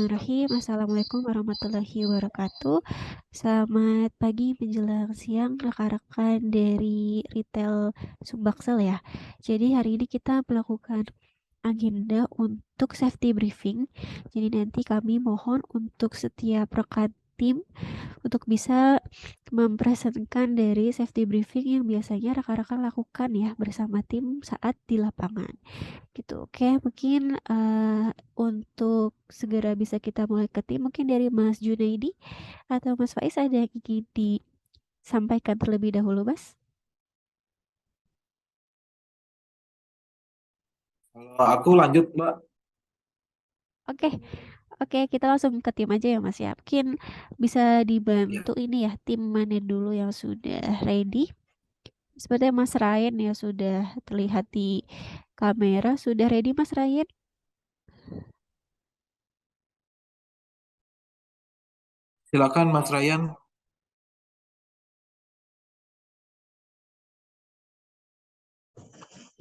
Bismillahirrahmanirrahim. Assalamualaikum warahmatullahi wabarakatuh. Selamat pagi menjelang siang rekan-rekan dari retail Sumbaksel ya. Jadi hari ini kita melakukan agenda untuk safety briefing. Jadi nanti kami mohon untuk setiap rekan tim untuk bisa mempresentkan dari safety briefing yang biasanya rekan-rekan lakukan ya bersama tim saat di lapangan gitu. Oke, mungkin untuk segera bisa kita mulai ke tim, mungkin dari Mas Junaidi atau Mas Faiz ada yang ingin disampaikan terlebih dahulu, Mas? Kalau aku lanjut, Mbak. Oke, oke, kita langsung ke tim aja ya, Mas ya. Mungkin bisa Ya. dibantu ini ya, tim mana dulu yang sudah ready. Sepertinya Mas Ryan ya sudah terlihat di kamera. Sudah ready, Mas Ryan? Silakan Mas Ryan.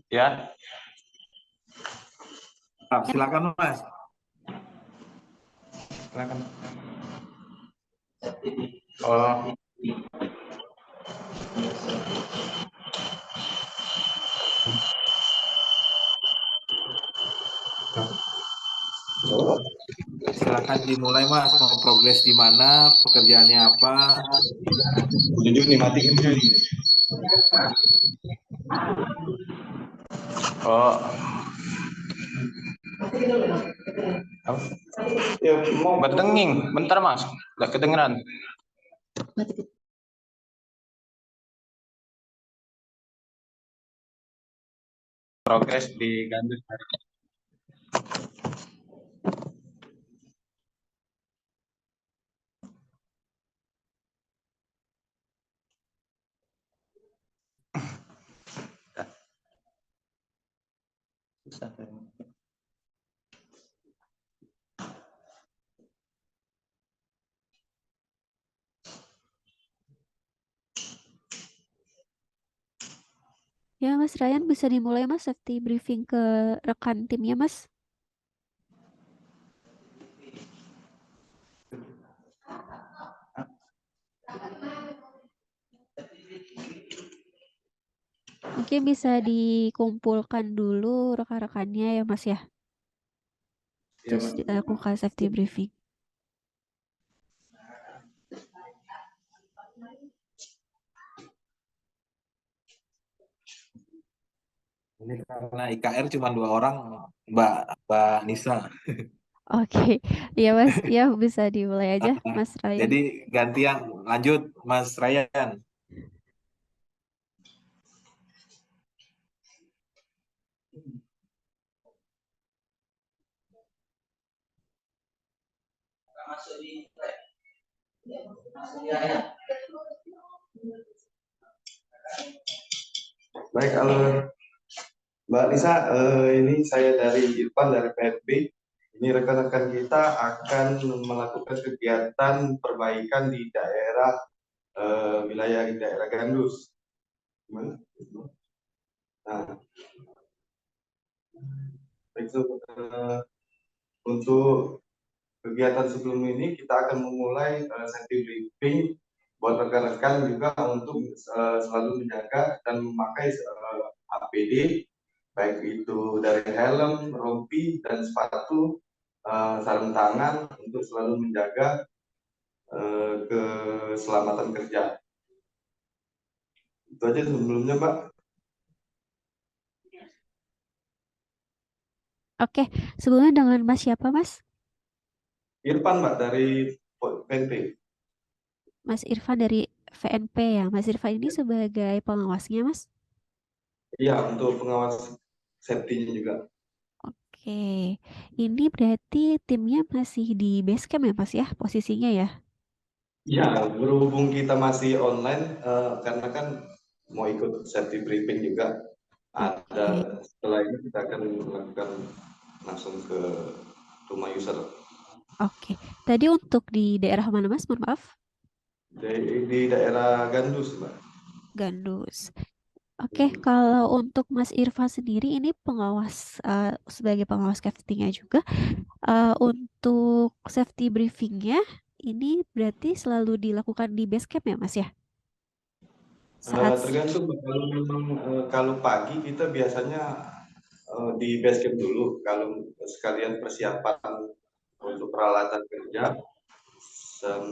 Ya, Silakan Mas. silakan. Oh, Silakan dimulai Mas. Mau progres di mana? Pekerjaannya apa? jujur nih matiin dulu nih. Oh, apa? Ya, mau berdenging. Bentar Mas, nggak kedengeran. Progres di Gandus. Susah. Ya, Mas Ryan bisa dimulai, Mas, safety briefing ke rekan timnya, Mas. Mungkin bisa dikumpulkan dulu rekan-rekannya ya Mas ya. Ya, Terus Mas. dilakukan safety briefing. Ini karena IKR cuma 2 orang, Mbak Nisa. Oke, ya Mas, ya bisa dimulai aja Mas Ryan. Jadi gantian lanjut Mas Ryan. Baik, halo Mbak Lisa, ini saya dari Irfan dari PFB. Ini rekan-rekan kita akan melakukan kegiatan perbaikan di daerah wilayah di daerah Gandus. Gimana? Nah, baik, untuk kegiatan sebelum ini kita akan memulai safety briefing buat rekan-rekan juga untuk selalu menjaga dan memakai APD, baik itu dari helm, rompi, dan sepatu, sarung tangan untuk selalu menjaga keselamatan kerja. Itu aja sebelumnya, Mbak. Oke, sebelumnya dengan Mas siapa Mas? Irfan, Mbak, dari PNP. Mas Irfan dari VNP ya. Mas Irfan ini sebagai pengawasnya Mas? Iya, untuk pengawas safety-nya juga. Oke, ini berarti timnya masih di base camp ya Mas ya posisinya ya? Ya, berhubung kita masih online, karena kan mau ikut safety briefing juga, ada Oke, setelah ini kita akan melakukan langsung ke rumah user. oke. Tadi untuk di daerah mana Mas? Mohon maaf. Di daerah Gandus, Mbak. Gandus. Oke, kalau untuk Mas Irfan sendiri ini pengawas sebagai pengawas safety-nya juga untuk safety briefingnya ini berarti selalu dilakukan di base camp ya Mas ya? Saat Tergantung kalau memang kalau pagi kita biasanya di base camp dulu kalau sekalian persiapan untuk peralatan kerja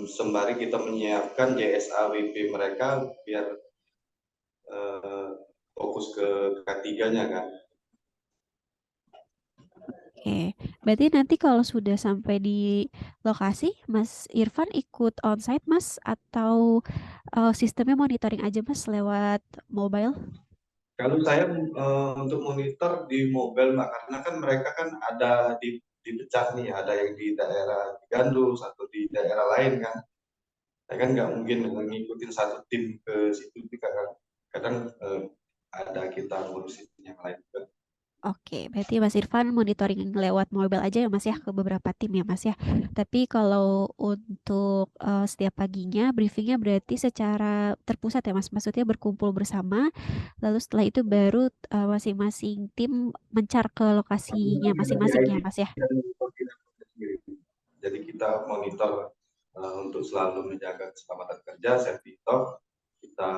sembari kita menyiapkan JSA WP mereka biar eh, fokus ke K3-nya kan. Oke, berarti nanti kalau sudah sampai di lokasi, Mas Irfan ikut onsite Mas atau sistemnya monitoring aja Mas lewat mobile? Kalau saya untuk monitor di mobile, Mbak, karena kan mereka kan ada dipecah nih, ada yang di daerah Gandus atau di daerah lain kan. Saya kan nggak mungkin ngikutin satu tim ke situ, kadang ada kita ngurusin yang lain juga. Oke, berarti Mas Irfan monitoring lewat mobile aja ya Mas ya ke beberapa tim ya Mas ya. Tapi kalau untuk setiap paginya briefingnya berarti secara terpusat ya Mas. Maksudnya berkumpul bersama, lalu setelah itu baru masing-masing tim mencar ke lokasinya masing-masing ya Mas ya. Jadi kita monitor untuk selalu menjaga keselamatan kerja, safety talk. Kita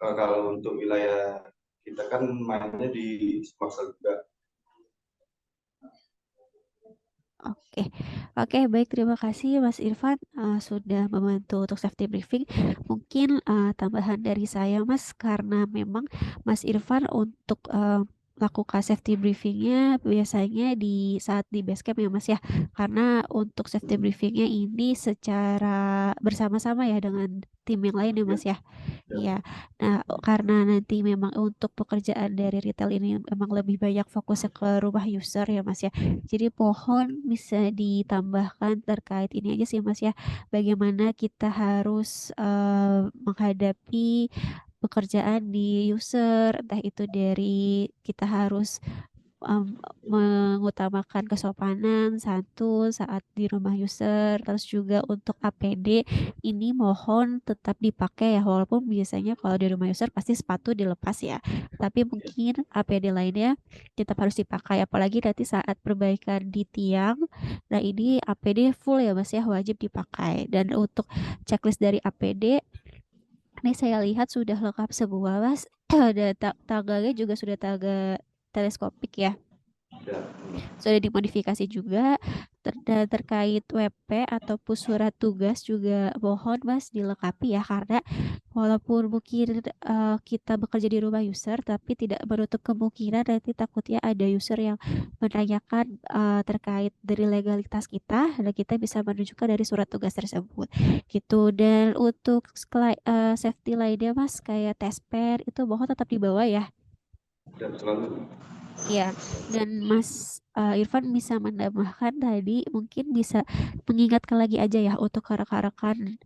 kalau untuk wilayah kita kan mainnya di Sumbaksel juga. Oke, oke, baik. Terima kasih Mas Irfan sudah membantu untuk safety briefing. Mungkin tambahan dari saya Mas, karena memang Mas Irfan untuk lakukan safety briefingnya biasanya di saat di base camp ya Mas ya. Karena untuk safety briefingnya ini secara bersama-sama ya dengan tim yang lain ya Mas ya. Iya. Nah, karena nanti memang untuk pekerjaan dari retail ini memang lebih banyak fokusnya ke rumah user ya Mas ya. Jadi pohon bisa ditambahkan terkait ini aja sih Mas ya. Bagaimana kita harus menghadapi pekerjaan di user, entah itu dari kita harus mengutamakan kesopanan, santun saat di rumah user, terus juga untuk APD ini mohon tetap dipakai ya, walaupun biasanya kalau di rumah user pasti sepatu dilepas ya, tapi mungkin APD lainnya tetap harus dipakai, apalagi nanti saat perbaikan di tiang. Nah ini APD full ya Mas ya, wajib dipakai. Dan untuk checklist dari APD ini saya lihat sudah lengkap semua Mas. Ada tagganya juga sudah tangga teleskopik ya, Ya. sudah dimodifikasi juga. Dan terkait WP ataupun surat tugas juga mohon Mas dilengkapi ya, karena walaupun mungkin kita bekerja di rumah user tapi tidak menutup kemungkinan nanti takutnya ada user yang menanyakan terkait dari legalitas kita, dan kita bisa menunjukkan dari surat tugas tersebut gitu. Dan untuk safety lainnya Mas kayak test pair itu mohon tetap dibawa ya. Dan selalu Iya, dan Mas Irfan bisa menambahkan tadi, mungkin bisa mengingatkan lagi aja ya untuk rekan-rekan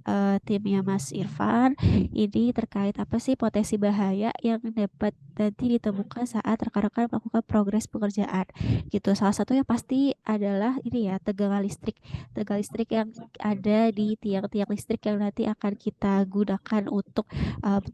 timnya Mas Irfan, ini terkait apa sih potensi bahaya yang dapat nanti ditemukan saat rekan-rekan melakukan progres pekerjaan gitu. Salah satunya pasti adalah ini ya, tegangan listrik yang ada di tiang-tiang listrik yang nanti akan kita gunakan untuk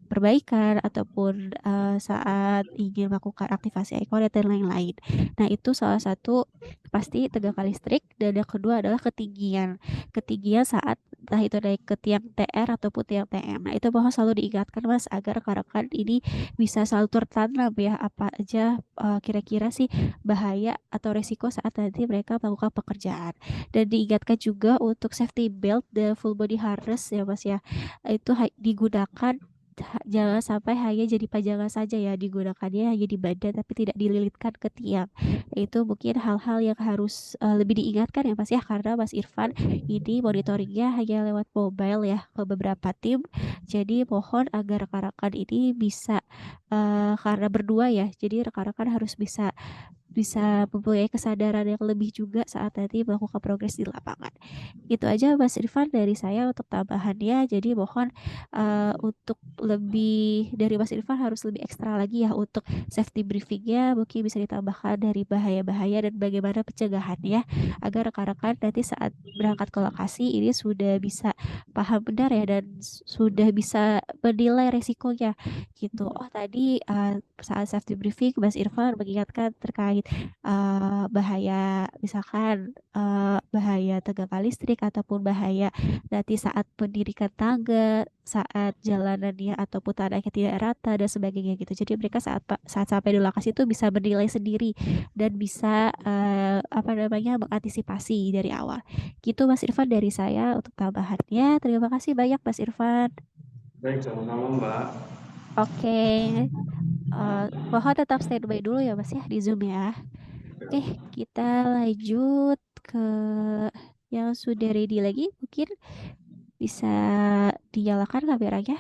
perbaikan ataupun saat ingin melakukan aktivasi ekonomi dan lain-lain. Nah, itu salah satu pasti tegangan listrik, dan yang kedua adalah ketinggian. Ketinggian saat entah itu naik ke tiang TR ataupun tiang TM. Nah, itu mohon selalu diingatkan Mas agar rekan-rekan ini bisa selalu tertanam ya apa aja kira-kira sih bahaya atau resiko saat nanti mereka melakukan pekerjaan. Dan diingatkan juga untuk safety belt dan full body harness ya Mas ya. Itu digunakan, jangan sampai hanya jadi pajangan saja ya, digunakannya hanya di badan tapi tidak dililitkan ke tiang. Itu mungkin hal-hal yang harus lebih diingatkan ya Mas ya, karena Mas Irfan ini monitoringnya hanya lewat mobile ya ke beberapa tim. Jadi mohon agar rekan-rekan ini bisa karena berdua ya, jadi rekan-rekan harus bisa bisa mempunyai kesadaran yang lebih juga saat nanti melakukan progres di lapangan Itu aja Mas Irfan dari saya untuk tambahannya. Jadi mohon untuk lebih dari Mas Irfan harus lebih ekstra lagi ya untuk safety briefingnya. Mungkin bisa ditambahkan dari bahaya-bahaya dan bagaimana pencegahannya agar rekan-rekan nanti saat berangkat ke lokasi ini sudah bisa paham benar ya dan sudah bisa menilai resikonya gitu. Oh tadi saat safety briefing Mas Irfan mengingatkan terkait bahaya misalkan bahaya tegangan listrik ataupun bahaya nanti saat pendirikan tangga, saat jalanannya ataupun tanahnya tidak rata dan sebagainya gitu. Jadi mereka saat sampai di lokasi itu bisa bernilai sendiri dan bisa apa namanya mengantisipasi dari awal. Gitu Mas Irfan dari saya untuk tambahannya. Terima kasih banyak Mas Irfan. Baik, sama-sama Mbak. Oke, mohon tetap standby dulu ya Mas ya di Zoom ya. Oke, kita lanjut ke yang sudah ready lagi. Mungkin bisa dinyalakan kameranya.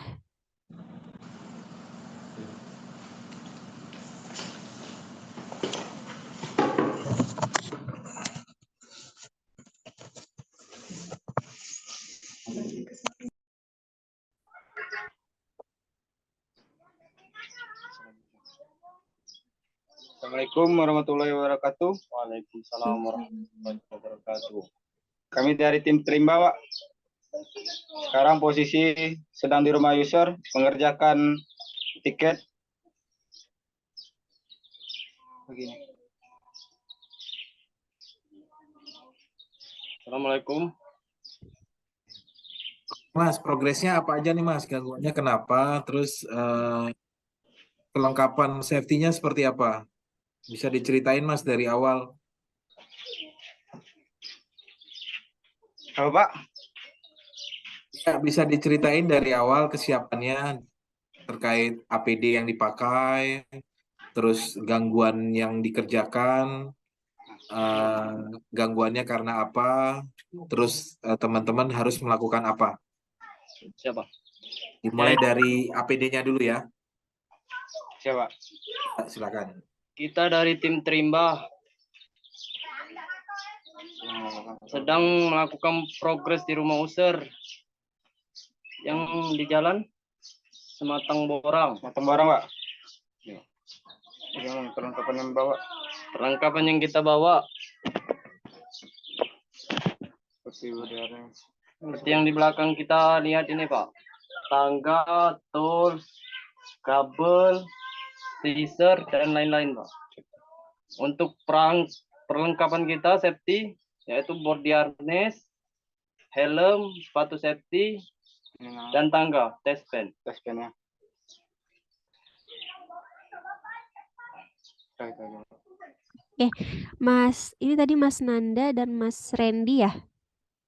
Assalamualaikum warahmatullahi wabarakatuh. Waalaikumsalam warahmatullahi wabarakatuh. Kami dari tim Trimba, Pak. Sekarang posisi sedang di rumah user mengerjakan tiket. Begini. Assalamualaikum. Mas, progresnya apa aja nih Mas? Gangguannya kenapa? Terus kelengkapan safety-nya seperti apa? Bisa diceritain Mas dari awal. Halo Pak. Ya, bisa diceritain dari awal kesiapannya terkait APD yang dipakai, terus gangguan yang dikerjakan, gangguannya karena apa, terus teman-teman harus melakukan apa. Siapa? Dimulai dari APD-nya dulu ya. Siapa? Silakan. Kita dari tim Trimba sedang melakukan progres di rumah user yang di jalan Sematang Borang. Matang barang Pak. Yang perlengkapan yang bawa. Perlengkapan yang kita bawa seperti yang di belakang kita lihat ini Pak. Tangga, tools, kabel, teaser dan lain-lain Pak. Untuk perlengkapan kita safety yaitu body harness, helm, sepatu safety, dan tangga, test pen. Tes pennya. Mas, ini tadi Mas Nanda dan Mas Randy ya?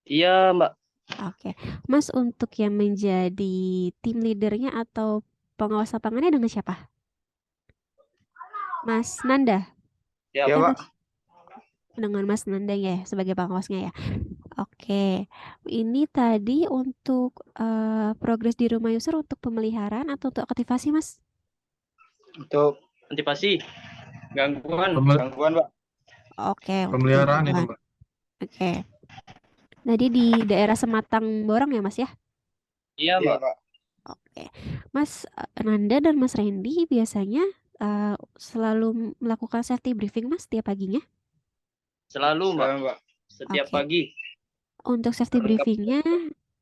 Iya Mbak. Oke, Mas untuk yang menjadi tim leadernya atau pengawas lapangannya dengan siapa? Mas Nanda? Ya, Ya Kan Pak. dengan Mas Nanda ya sebagai pengawasnya ya. Oke, ini tadi untuk progres di rumah user untuk pemeliharaan atau untuk aktivasi Mas? Untuk antisipasi gangguan. gangguan Pak. Oke, untuk Pemeliharaan itu gangguan. Pak. Oke. Tadi di daerah Sematang Borang ya Mas ya? Iya Iya Mbak. Pak. Oke, Mas Nanda dan Mas Randy biasanya selalu melakukan safety briefing Mas tiap paginya? Selalu Mbak. Sekarang Pak. Setiap Oke. pagi. Untuk safety Lengkap. briefingnya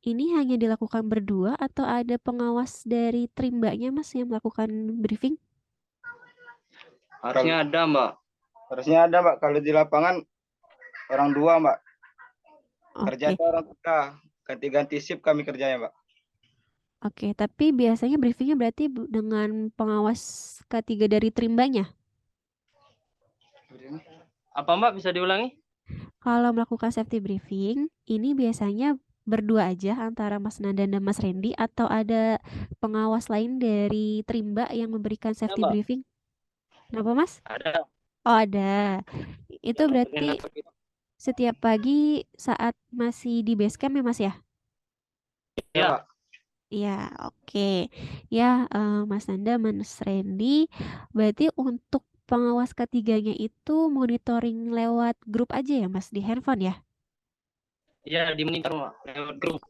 ini hanya dilakukan berdua atau ada pengawas dari Trimbanya Mas yang melakukan briefing? Harusnya ada Mbak. Harusnya ada Mbak. Kalau di lapangan orang dua Mbak. Oke, Kerjanya orang tiga. Ganti-ganti shift kami kerjanya Mbak. oke. Tapi biasanya briefingnya berarti dengan pengawas ketiga dari Trimbanya? Apa Mbak bisa diulangi? Kalau melakukan safety briefing, ini biasanya berdua aja antara Mas Nanda dan Mas Randy atau ada pengawas lain dari Trimba yang memberikan safety Mbak. briefing? Kenapa Mas? Ada. Oh ada. Itu berarti setiap pagi saat masih di base camp ya Mas ya? Ya Ya. Pak. Iya, oke. Ya, Mas Nanda, Mas Randy, berarti untuk pengawas ketiganya itu monitoring lewat grup aja ya Mas di handphone ya? Iya, di monitor Mbak, lewat grup.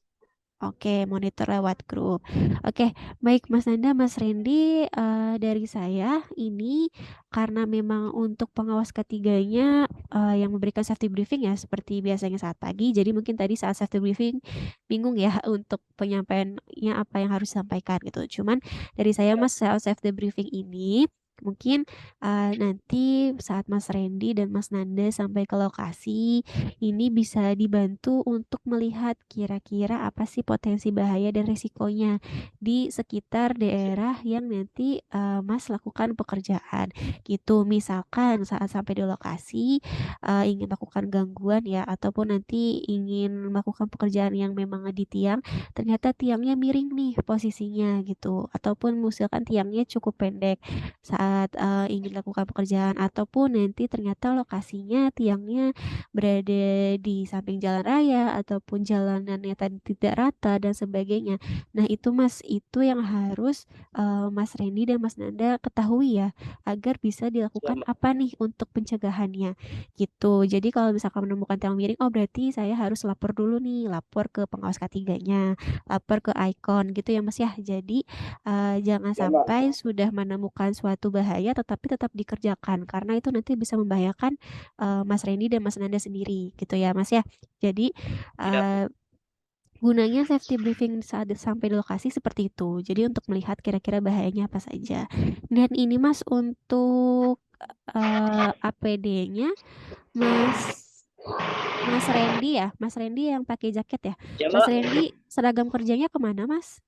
Oke, monitor lewat grup. Oke, baik Mas Nanda, Mas Randy, dari saya ini karena memang untuk pengawas ketiganya yang memberikan safety briefing ya seperti biasanya saat pagi. Jadi mungkin tadi saat safety briefing bingung ya untuk penyampaiannya apa yang harus disampaikan gitu. Cuman dari saya Mas saat safety briefing ini mungkin nanti saat Mas Randy dan Mas Nanda sampai ke lokasi ini bisa dibantu untuk melihat kira-kira apa sih potensi bahaya dan risikonya di sekitar daerah yang nanti Mas lakukan pekerjaan gitu. Misalkan saat sampai di lokasi ingin melakukan gangguan ya ataupun nanti ingin melakukan pekerjaan yang memang di tiang, ternyata tiangnya miring nih posisinya gitu ataupun misalkan tiangnya cukup pendek saat ingin lakukan pekerjaan ataupun nanti ternyata lokasinya tiangnya berada di samping jalan raya ataupun jalanannya tadi tidak rata dan sebagainya. Nah, itu Mas, itu yang harus Mas Randy dan Mas Nanda ketahui ya, agar bisa Siap, dilakukan Mbak. apa nih untuk pencegahannya gitu. Jadi kalau misalkan menemukan tiang miring, oh berarti saya harus lapor dulu nih, lapor ke pengawas ketiganya, lapor ke Icon gitu ya Mas ya. Jadi jangan Ya, Mbak. sampai sudah menemukan suatu bahaya tetapi tetap dikerjakan karena itu nanti bisa membahayakan Mas Randy dan Mas Nanda sendiri gitu ya Mas ya. Jadi Siap. gunanya safety briefing saat sampai di lokasi seperti itu. Jadi untuk melihat kira-kira bahayanya apa saja. Dan ini Mas untuk APD-nya Mas Mas Randy ya, Mas Randy yang pakai jaket ya. Ya, Mas Mbak. Randy seragam kerjanya kemana Mas?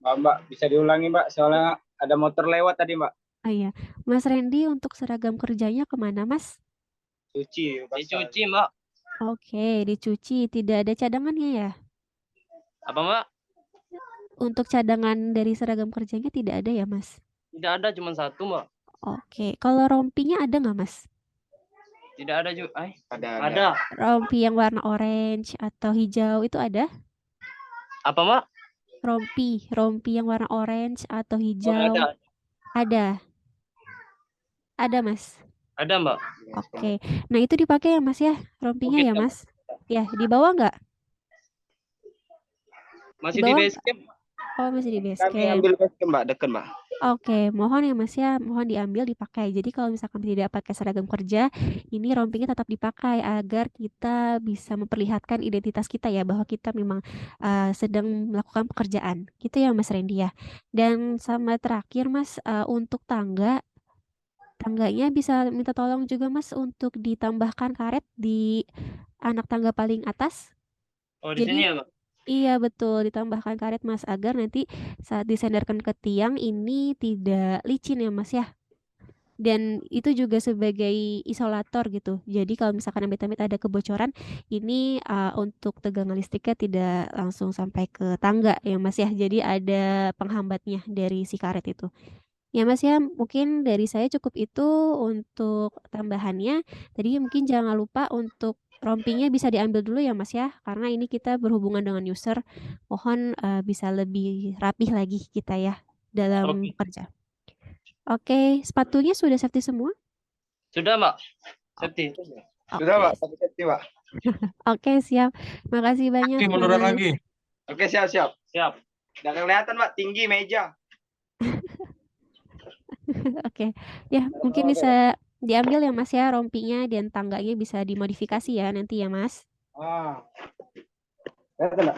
Mbak, bisa diulangi Mbak, soalnya ada motor lewat tadi Mbak. Oh iya, Mas Randy untuk seragam kerjanya kemana Mas? Cuci, basah. Dicuci, Mbak. Oke, dicuci. Tidak ada cadangannya ya? Apa, Mbak? Untuk cadangan dari seragam kerjanya tidak ada ya, Mas? Tidak ada, cuma satu, Mbak. Oke, kalau rompinya ada nggak, Mas? Tidak ada juga. Ada. Ada. Rompi yang warna orange atau hijau itu ada? Apa, Mbak? Rompi yang warna orange atau Oh, hijau ada. ada? Ada, Mas? Ada, Mbak. Oke, nah itu dipakai ya, Mas ya? Rompinya Oke, ya, siap. Mas? Ya, dibawa nggak? Masih di Dibawa base nggak? camp. Oh, masih di base Kami camp. ambil basket Mbak, dekat Mbak. Oke, mohon ya Mas ya, mohon diambil dipakai. Jadi kalau misalkan tidak pakai seragam kerja, ini rompinya tetap dipakai agar kita bisa memperlihatkan identitas kita ya bahwa kita memang sedang melakukan pekerjaan. Gitu ya Mas Randy ya. Dan sama terakhir Mas untuk tangganya bisa minta tolong juga Mas untuk ditambahkan karet di anak tangga paling atas. Oh, di sini Jadi ya, Mbak? iya betul, ditambahkan karet Mas agar nanti saat disandarkan ke tiang ini tidak licin ya Mas ya. Dan itu juga sebagai isolator gitu. Jadi kalau misalkan amit-amit ada kebocoran, ini untuk tegangan listriknya tidak langsung sampai ke tangga ya Mas ya. Jadi ada penghambatnya dari si karet itu. Ya Mas ya, mungkin dari saya cukup itu untuk tambahannya. Tadi mungkin jangan lupa untuk rompinya bisa diambil dulu ya Mas ya, karena ini kita berhubungan dengan user. Mohon bisa lebih rapih lagi kita ya dalam Oke. bekerja. Oke, sepatunya sudah safety semua? Sudah, Mbak. Safety. Sudah Mbak, Oke, tapi safety Mbak. oke siap. Makasih banyak Oke, munduran Mas. lagi. Oke, siap. Siap. Udah kelihatan Mbak, tinggi meja. Oke, ya mungkin bisa diambil ya Mas ya rompinya dan tangganya bisa dimodifikasi ya nanti ya Mas. Kelihatan Mbak?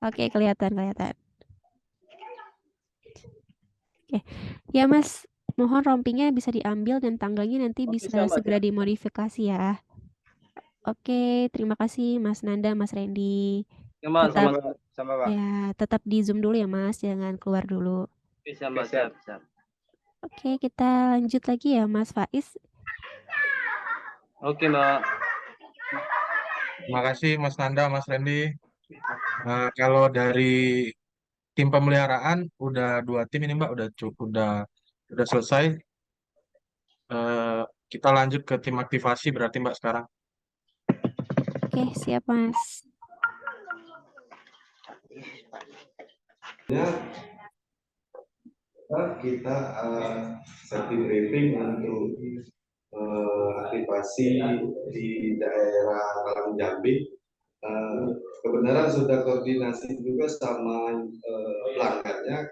Oke, kelihatan. Oke, ya Mas, mohon rompinya bisa diambil dan tangganya nanti Oke, bisa siap, Mbak. segera dimodifikasi ya. Oke, terima kasih Mas Nanda, Mas Randy. Ya, Mbak, Tetap Sama Mbak. ya, tetap di Zoom dulu ya Mas, jangan keluar dulu. Bisa, Mbak. Oke, siap. Siap. Oke, kita lanjut lagi ya Mas Faiz. Oke, Mbak. Terima kasih Mas Nanda, Mas Randy. Kalau dari tim pemeliharaan udah 2 tim ini Mbak, udah cukup, udah selesai. Kita lanjut ke tim aktivasi berarti Mbak sekarang. Oke, siap Mas. Kita safety briefing untuk aktivasi di daerah Talang Jambi. Kebenaran sudah koordinasi juga sama pelanggannya.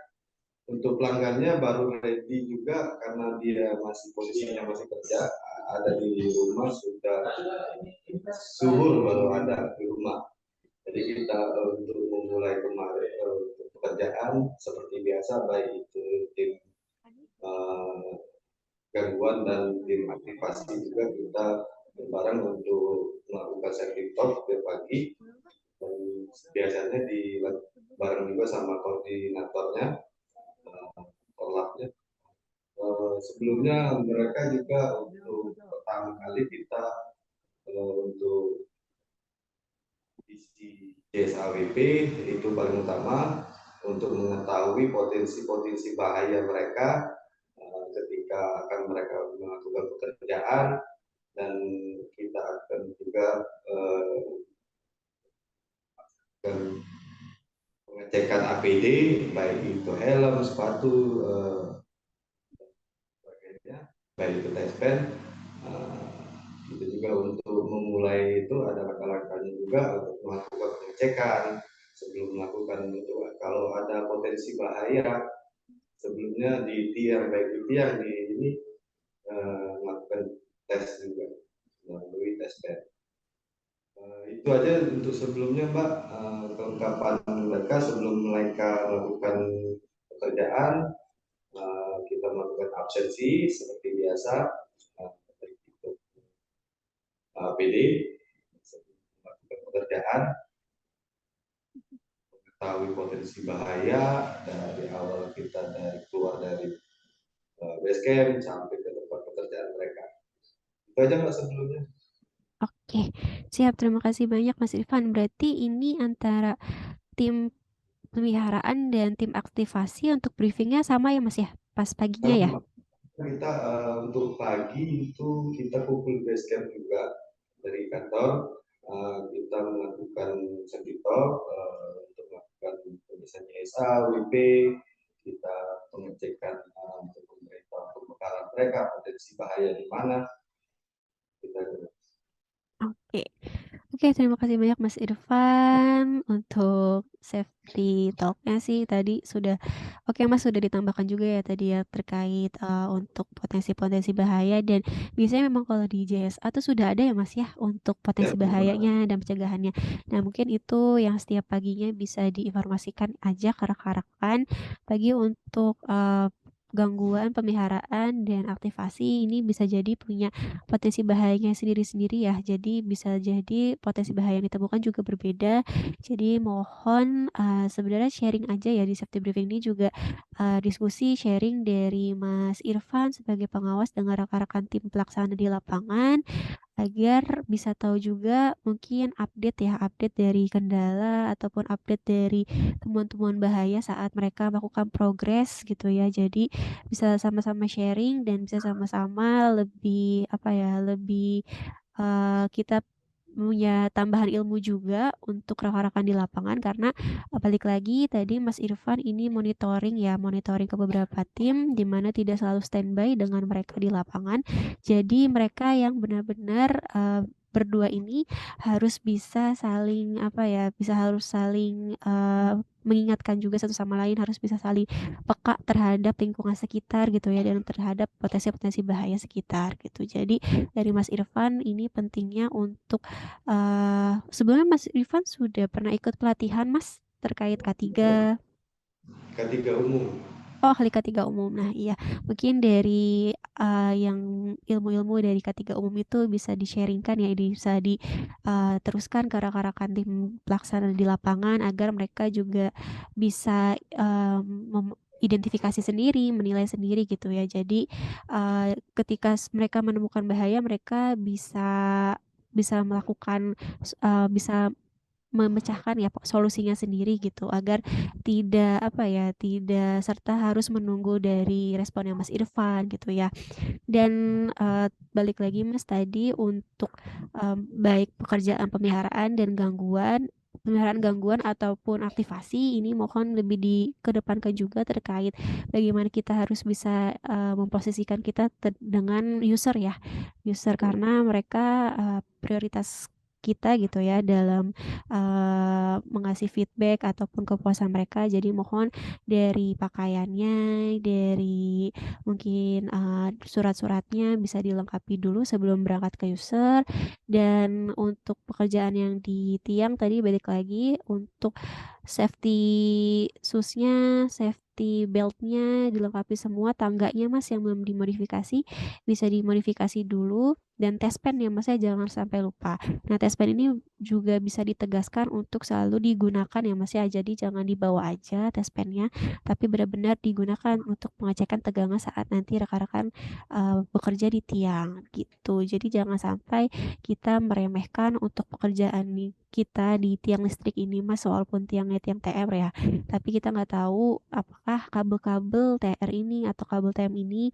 Untuk pelanggannya baru ready juga karena dia posisinya masih kerja, ada di rumah, sudah subuh baru ada di rumah. Jadi kita untuk memulai kemarin untuk pekerjaan seperti biasa, baik itu tim gangguan dan tim aktivasi juga kita bareng untuk melakukan safety talk tiap pagi, dan biasanya bareng juga sama koordinatornya, korlapnya. Sebelumnya mereka juga untuk pertama kali kita untuk isi JSAWP itu paling utama untuk mengetahui potensi-potensi bahaya mereka ketika akan mereka melakukan pekerjaan, dan kita akan juga pengecekan APD, baik itu helm, sepatu, baik itu test pen. Itu juga untuk memulai itu ada langkah-langkahnya juga untuk melakukan pengecekan sebelum melakukan itu. Kalau ada potensi bahaya sebelumnya di tiang, baik di tiang di ini melakukan tes juga melalui tes pen. Itu aja untuk sebelumnya, Mbak, kelengkapan mereka sebelum mereka melakukan pekerjaan. Kita melakukan absensi seperti biasa, APD melakukan pekerjaan, mengetahui potensi bahaya dari awal kita keluar dari base camp sampai ke tempat pekerjaan mereka. Itu aja, Mbak, sebelumnya. Oke, siap. Terima kasih banyak Mas Irfan. Berarti ini antara tim peliharaan dan tim aktivasi untuk briefingnya sama ya Mas ya? Pas paginya ya? Kita untuk pagi itu kita kumpul base camp juga dari kantor. Kita melakukan safety talk untuk melakukan misalnya SA, WP, kita pengecekan untuk pemerintah pembekalan mereka, potensi bahaya di mana. Oke. Oke, terima kasih banyak Mas Irfan untuk safety talk-nya sih tadi sudah oke Mas, sudah ditambahkan juga ya tadi ya terkait untuk potensi-potensi bahaya, dan biasanya memang kalau di JSA tuh sudah ada ya Mas ya untuk potensi bahayanya dan pencegahannya. Nah, mungkin itu yang setiap paginya bisa diinformasikan aja ke rekan-rekan pagi untuk gangguan pemeliharaan dan aktivasi ini bisa jadi punya potensi bahayanya sendiri-sendiri ya. Jadi bisa jadi potensi bahaya yang ditemukan juga berbeda. Jadi mohon sebenarnya sharing aja ya di safety briefing ini juga diskusi sharing dari Mas Irfan sebagai pengawas dengan rekan-rekan tim pelaksana di lapangan, agar bisa tahu juga mungkin update dari kendala ataupun update dari temuan-temuan bahaya saat mereka melakukan progres gitu ya. Jadi bisa sama-sama sharing dan bisa sama-sama lebih kita punya tambahan ilmu juga untuk rekan-rekan di lapangan, karena balik lagi tadi Mas Irfan ini monitoring ke beberapa tim di mana tidak selalu standby dengan mereka di lapangan. Jadi mereka yang benar-benar berdua ini harus bisa saling mengingatkan juga satu sama lain, harus bisa saling peka terhadap lingkungan sekitar gitu ya, dan terhadap potensi-potensi bahaya sekitar gitu. Jadi dari Mas Irfan ini pentingnya untuk sebelumnya Mas Irfan sudah pernah ikut pelatihan Mas terkait K3 umum. Oh, ahli K3 umum. Nah, iya. Mungkin dari yang ilmu-ilmu dari K3 umum itu bisa di-sharingkan ya, bisa diteruskan ke rekan-rekan tim pelaksana di lapangan agar mereka juga bisa identifikasi sendiri, menilai sendiri gitu ya. Jadi ketika mereka menemukan bahaya, mereka bisa melakukan bisa memecahkan ya solusinya sendiri gitu, agar tidak serta harus menunggu dari responnya Mas Irfan gitu ya. Dan balik lagi Mas tadi untuk baik pekerjaan pemeliharaan dan gangguan pemeliharaan gangguan ataupun aktivasi ini mohon lebih dikedepankan juga terkait bagaimana kita harus bisa memposisikan kita dengan user ya, user karena mereka prioritas kita gitu ya dalam mengasih feedback ataupun kepuasan mereka. Jadi mohon dari pakaiannya, dari mungkin surat-suratnya bisa dilengkapi dulu sebelum berangkat ke user. Dan untuk pekerjaan yang di tiang tadi balik lagi untuk safety shoesnya, safety beltnya dilengkapi semua, tangganya mas yang belum dimodifikasi bisa dimodifikasi dulu, dan test pen ya mas ya jangan sampai lupa. Nah test pen ini juga bisa ditegaskan untuk selalu digunakan ya mas ya, jadi jangan dibawa aja test pennya, tapi benar-benar digunakan untuk pengecekan tegangan saat nanti rekan-rekan bekerja di tiang gitu. Jadi jangan sampai kita meremehkan untuk pekerjaan kita di tiang listrik ini mas, walaupun tiangnya tiang TR ya, tapi kita nggak tahu apakah kabel-kabel TR ini atau kabel TM ini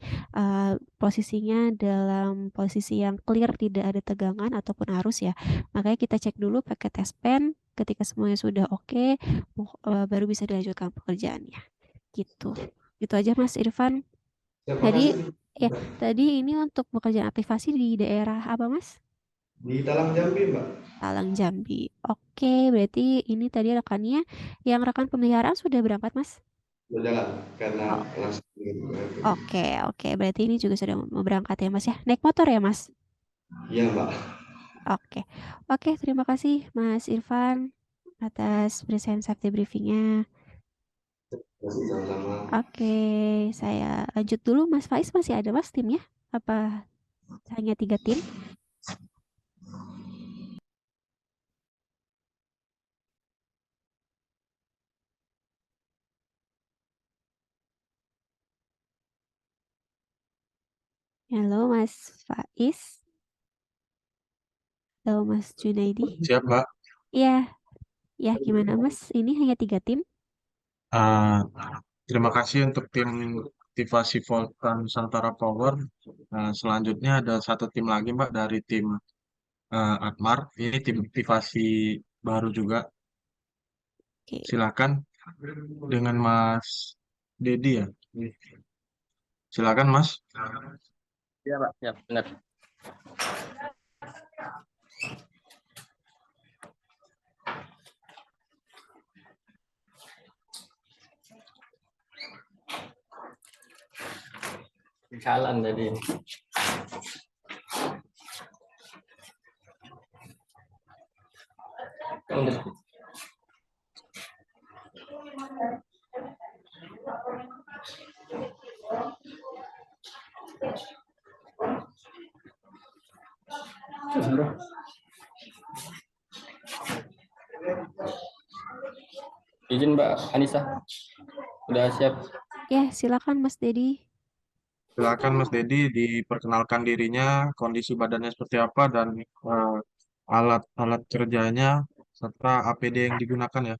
posisinya dalam posisi yang clear, tidak ada tegangan ataupun arus ya. Makanya kita cek dulu pakai test pen, ketika semuanya sudah oke, baru bisa dilanjutkan pekerjaannya gitu. Gitu aja Mas Irfan. Terima Tadi kasih. ya, tadi ini untuk pekerjaan aktivasi di daerah apa Mas? Di Talang Jambi, Mbak. Talang Jambi. Oke, berarti ini tadi rekannya, yang rekan pemeliharaan sudah berangkat Mas? Berjalan karena Oh, langsung. oke. Berarti ini juga sudah mau berangkat ya Mas ya. Naik motor ya Mas? Iya, Mbak. Oke, terima kasih Mas Irfan atas present safety briefingnya. Terima kasih sama-sama. Oke, saya lanjut dulu. Mas Faiz masih ada Mas timnya? Apa hanya 3 tim? Halo Mas Faiz. Halo Mas Junaidi. Siap, Mbak. Iya, ya gimana Mas? Ini hanya 3 tim? Ah, terima kasih untuk tim aktivasi Volta Nusantara Power. Nah, selanjutnya ada satu tim lagi, Mbak, dari tim Atmar. Ini tim aktivasi baru juga. Oke, Silakan dengan Mas Dedi ya. Silakan, Mas. Iya Pak, ya benar. Jalan jadi. Izin Mbak Anissa, udah siap? ya silakan Mas Dedi. Silakan Mas Dedi diperkenalkan dirinya, kondisi badannya seperti apa, dan alat-alat kerjanya, serta APD yang digunakan ya.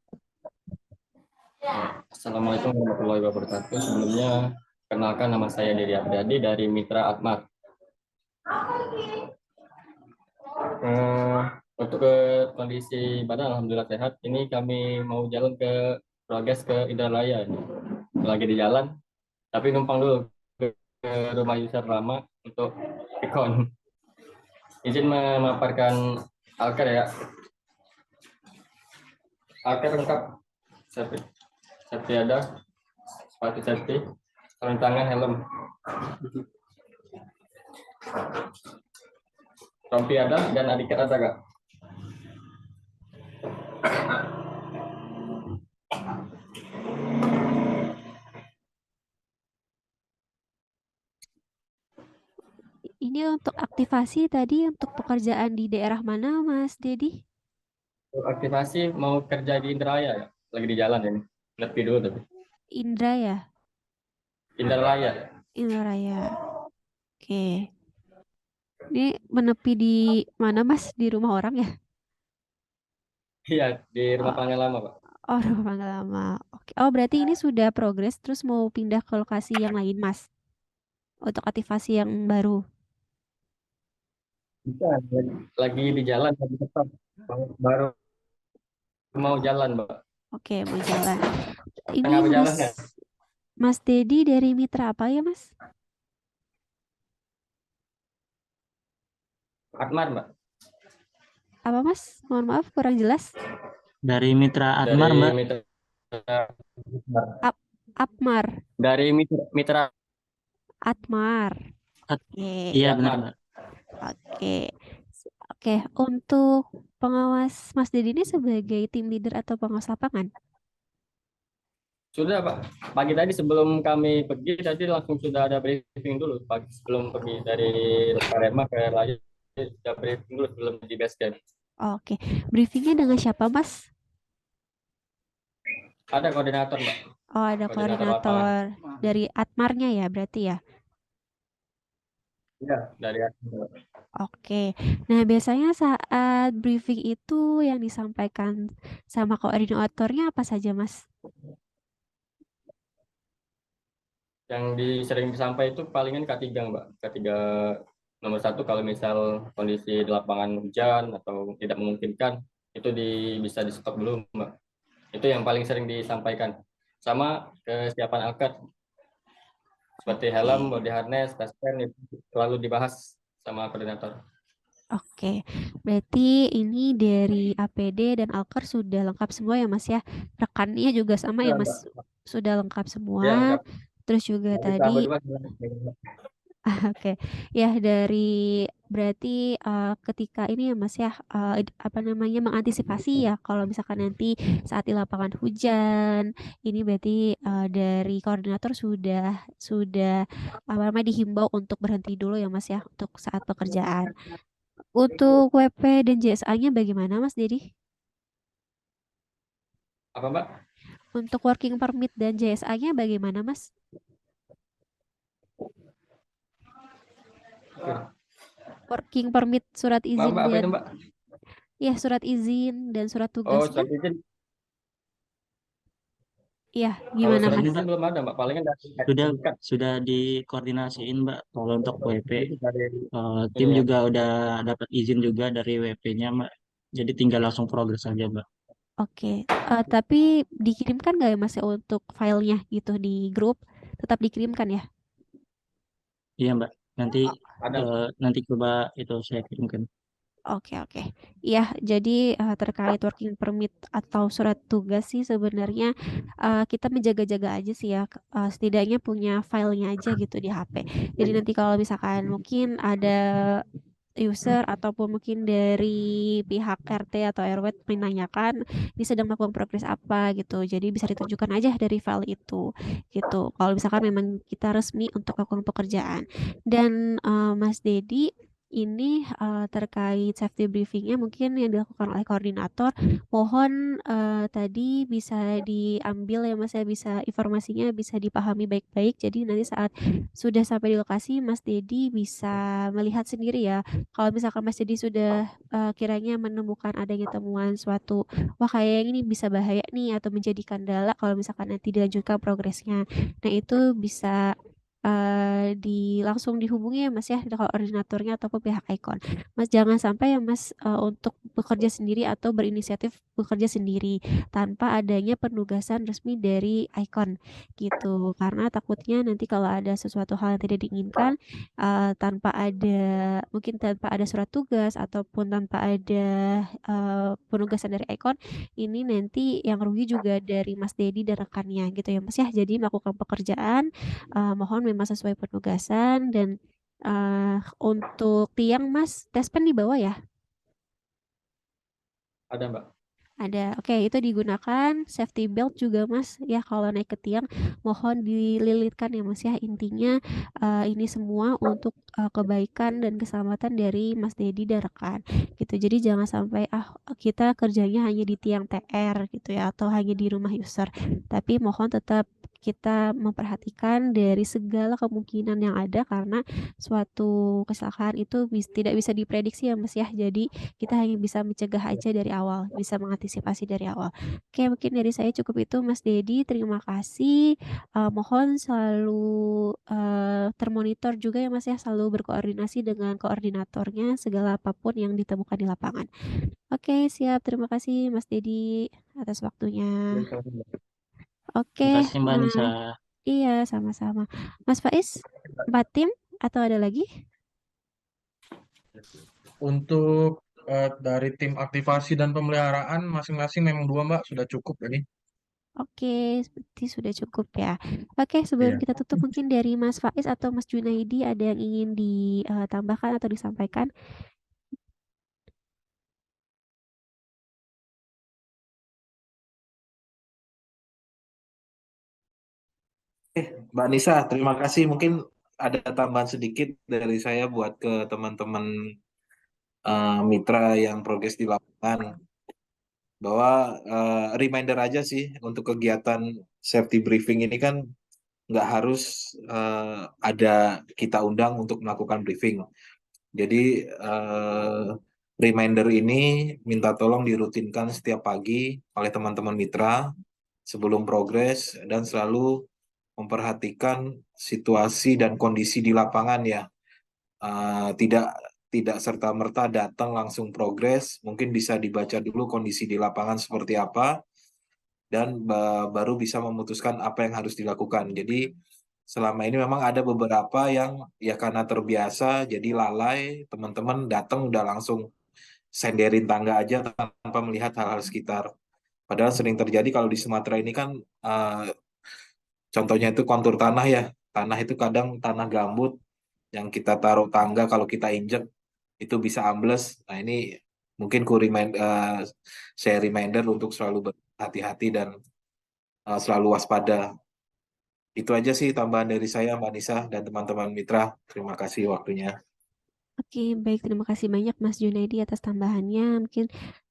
Assalamualaikum warahmatullahi wabarakatuh. Sebelumnya, kenalkan nama saya Diri Apriyadi dari Mitra Atmar. Untuk ke kondisi badan alhamdulillah sehat. Ini kami mau jalan ke Progres ke Indralaya ini. Lagi di jalan, tapi numpang dulu ke rumah user lama untuk ikon. Izin memaparkan alker ya. Alker lengkap. Safety ada, sepatu safety, sarung tangan, helm. Rompi ada dan adikat ada kak? Ini untuk aktivasi tadi untuk pekerjaan di daerah mana Mas Dedi? Untuk aktivasi mau kerja di Indralaya ya? Lagi di jalan ini. Lebih dulu tapi. Indra ya? Indralaya. Indralaya. Oke. Ini menepi di mana Mas? Di rumah orang ya? Iya, di rumah Oh, panggilan lama Pak. rumah panggilan lama. Oke. Oh, berarti ini sudah progres terus mau pindah ke lokasi yang lain Mas? Untuk aktivasi yang baru. Bisa, lagi di jalan, lagi tetap. Baru mau jalan, Mbak. Oke, mau jalan. Ini Tengah berjalan ya. Mas Dedi dari mitra apa ya, Mas? Atmar, Mbak. Apa, Mas? Mohon maaf, kurang jelas. Dari Mitra Atmar, Dari Mbak. mitra Apmar, dari mitra Atmar. At- Oke, Iya, ya, benar, Atmar. Mbak. oke. Oke, untuk pengawas Mas Dedi ini sebagai tim leader atau pengawas lapangan? Sudah, Pak. Pagi tadi sebelum kami pergi tadi langsung sudah ada briefing dulu. Pagi sebelum pergi dari Arema ke Layu sudah briefing dulu sebelum di base camp. Oke, briefingnya dengan siapa, Mas? Ada koordinator, Mbak. Oh, ada Koordinator koordinator dari Atmarnya ya, berarti ya? Iya, dari Atmar. Oke, nah biasanya saat briefing itu yang disampaikan sama koordinatornya apa saja, Mas? Yang sering disampaikan itu palingan K3, Mbak. K3 nomor 1 kalau misal kondisi di lapangan hujan atau tidak memungkinkan, itu bisa di stop dulu, Mbak. Itu yang paling sering disampaikan. Sama kesiapan alkat. Seperti helm, body harness, tas pen, itu selalu dibahas sama koordinator. Oke, berarti ini dari APD dan Alker sudah lengkap semua ya, Mas ya? Rekannya juga sama ya, Ya, Mas? Sudah lengkap Ya, semua. enggak. Terus juga Bisa tadi berdua. Oke, ya dari berarti ketika ini ya Mas ya apa namanya mengantisipasi ya kalau misalkan nanti saat di lapangan hujan ini berarti dari koordinator sudah apa namanya dihimbau untuk berhenti dulu ya Mas ya untuk saat pekerjaan. Untuk WP dan JSA-nya bagaimana Mas Dedi? Apa, Mbak? Untuk working permit dan JSA-nya bagaimana Mas? Working permit, surat izin Mbak, apa itu, dan Mbak? ya surat izin dan surat Oh, tugasnya. surat izin. Iya, Kalau gimana surat Mas? izin belum ada, Mbak. Palingan dari Sudah dikoordinasiin, Mbak. Kalau untuk WP, dari tim ini ya. juga udah dapat izin juga dari WP-nya, Mbak. Jadi tinggal langsung progres aja, Mbak. Oke, tapi dikirimkan nggak ya Mas ya untuk filenya gitu di grup? Tetap dikirimkan ya? Iya, Mbak. Nanti Ada. nanti coba itu saya kirimkan. Oke, oke. Iya, jadi terkait working permit atau surat tugas sih sebenarnya kita menjaga-jaga aja sih ya. Setidaknya punya filenya aja gitu di HP. Jadi nanti kalau misalkan mungkin ada user ataupun mungkin dari pihak RT atau RW menanyakan ini sedang melakukan progres apa gitu. Jadi bisa ditunjukkan aja dari file itu gitu. Kalau misalkan memang kita resmi untuk melakukan pekerjaan. Dan Mas Dedi ini terkait safety briefingnya mungkin yang dilakukan oleh koordinator mohon tadi bisa diambil ya Mas ya bisa informasinya bisa dipahami baik-baik jadi nanti saat sudah sampai di lokasi Mas Dedi bisa melihat sendiri ya kalau misalkan Mas Dedi sudah kiranya menemukan adanya temuan suatu wah kayak ini bisa bahaya nih atau menjadi kendala kalau misalkan nanti dilanjutkan progresnya nah itu bisa langsung dihubungi ya Mas ya koordinatornya ataupun pihak Icon. Mas jangan sampai ya Mas untuk bekerja sendiri atau berinisiatif bekerja sendiri tanpa adanya penugasan resmi dari Icon gitu. Karena takutnya nanti kalau ada sesuatu hal yang tidak diinginkan mungkin tanpa ada surat tugas ataupun tanpa ada penugasan dari Icon ini nanti yang rugi juga dari Mas Dedi dan rekannya gitu ya Mas ya. Jadi melakukan pekerjaan mohon memang sesuai penugasan dan untuk tiang Mas tes pen di bawah ya Ada, Mbak. ada oke itu digunakan safety belt juga Mas ya kalau naik ke tiang mohon dililitkan ya Mas ya intinya ini semua untuk kebaikan dan keselamatan dari Mas Dedi dan rekan gitu jadi jangan sampai kita kerjanya hanya di tiang TR gitu ya atau hanya di rumah user tapi mohon tetap kita memperhatikan dari segala kemungkinan yang ada karena suatu kecelakaan itu tidak bisa diprediksi ya Mas ya. Jadi kita hanya bisa mencegah aja dari awal, bisa mengantisipasi dari awal. Oke, mungkin dari saya cukup itu Mas Dedi. Terima kasih. Mohon selalu termonitor juga ya Mas ya, selalu berkoordinasi dengan koordinatornya segala apapun yang ditemukan di lapangan. Oke, siap. Terima kasih Mas Dedi atas waktunya. Oke, Terima kasih Mbak Nisa. iya sama-sama. Mas Faiz, 4 tim atau ada lagi? Untuk dari tim aktivasi dan pemeliharaan masing-masing memang 2 Mbak, sudah cukup ini. Oke, seperti sudah cukup ya. Oke, sebelum Iya. kita tutup mungkin dari Mas Faiz atau Mas Junaidi ada yang ingin ditambahkan atau disampaikan? Mbak Nisa, terima kasih. Mungkin ada tambahan sedikit dari saya buat ke teman-teman mitra yang progres di lapangan. Bahwa reminder aja sih untuk kegiatan safety briefing ini kan nggak harus ada kita undang untuk melakukan briefing. Jadi reminder ini minta tolong dirutinkan setiap pagi oleh teman-teman mitra sebelum progres dan selalu memperhatikan situasi dan kondisi di lapangan ya. Tidak tidak serta-merta datang langsung progres, mungkin bisa dibaca dulu kondisi di lapangan seperti apa dan baru bisa memutuskan apa yang harus dilakukan. Jadi selama ini memang ada beberapa yang ya karena terbiasa jadi lalai, teman-teman datang udah langsung senderin tangga aja tanpa melihat hal-hal sekitar. Padahal sering terjadi kalau di Sumatera ini kan contohnya itu kontur tanah ya. Tanah itu kadang tanah gambut yang kita taruh tangga kalau kita injek itu bisa ambles. Nah ini mungkin saya reminder untuk selalu berhati-hati dan selalu waspada. Itu aja sih tambahan dari saya Mbak Nisa dan teman-teman mitra. Terima kasih waktunya. Oke, baik. Terima kasih banyak Mas Junaidi atas tambahannya. Mungkin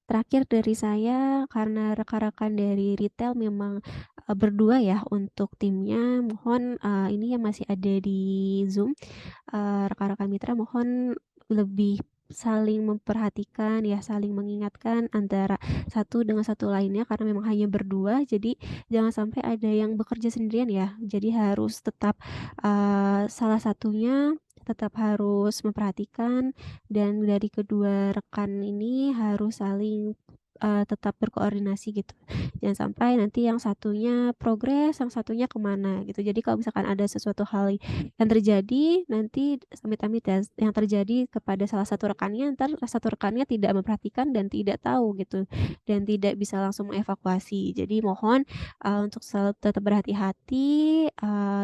terakhir dari saya, karena rekan-rekan dari retail memang berdua ya untuk timnya. Mohon ini yang masih ada di Zoom, rekan-rekan mitra mohon lebih saling memperhatikan ya, saling mengingatkan antara satu dengan satu lainnya karena memang hanya berdua. Jadi jangan sampai ada yang bekerja sendirian ya. Jadi harus tetap salah satunya tetap harus memperhatikan dan dari kedua rekan ini harus saling tetap berkoordinasi gitu. Jangan sampai nanti yang satunya progres, yang satunya kemana gitu. Jadi kalau misalkan ada sesuatu hal yang terjadi, nanti amit-amit ya, yang terjadi kepada salah satu rekannya, ntar satu rekannya tidak memperhatikan dan tidak tahu gitu, dan tidak bisa langsung mengevakuasi. Jadi mohon untuk selalu tetap berhati-hati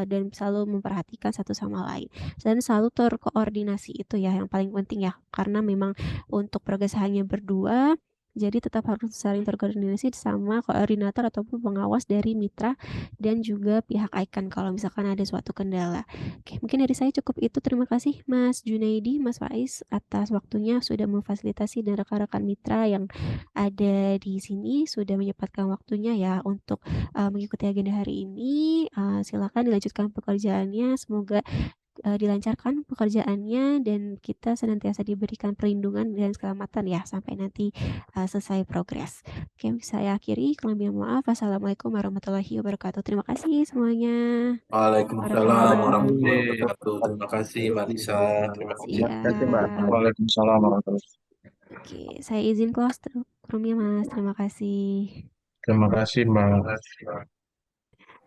dan selalu memperhatikan satu sama lain. Dan selalu terkoordinasi itu ya yang paling penting ya, karena memang untuk progres hanya berdua, jadi tetap harus saling terkoordinasi sama koordinator ataupun pengawas dari mitra dan juga pihak ICAN kalau misalkan ada suatu kendala. Oke, mungkin dari saya cukup itu. Terima kasih Mas Junaidi, Mas Faiz atas waktunya sudah memfasilitasi dan rekan-rekan mitra yang ada di sini sudah menyempatkan waktunya ya untuk mengikuti agenda hari ini. Silakan dilanjutkan pekerjaannya. Semoga dilancarkan pekerjaannya dan kita senantiasa diberikan perlindungan dan keselamatan ya sampai nanti selesai progres. Oke, saya akhiri. Kurang lebih maaf. Assalamualaikum warahmatullahi wabarakatuh. Terima kasih semuanya. Waalaikumsalam warahmatullahi wabarakatuh. Terima kasih Mbak Nisa. Terima kasih. Siap. Waalaikumsalam warahmatullahi wabarakatuh. Oke, saya izin close. Kurang lebih Mas. Terima kasih. Terima kasih Mbak.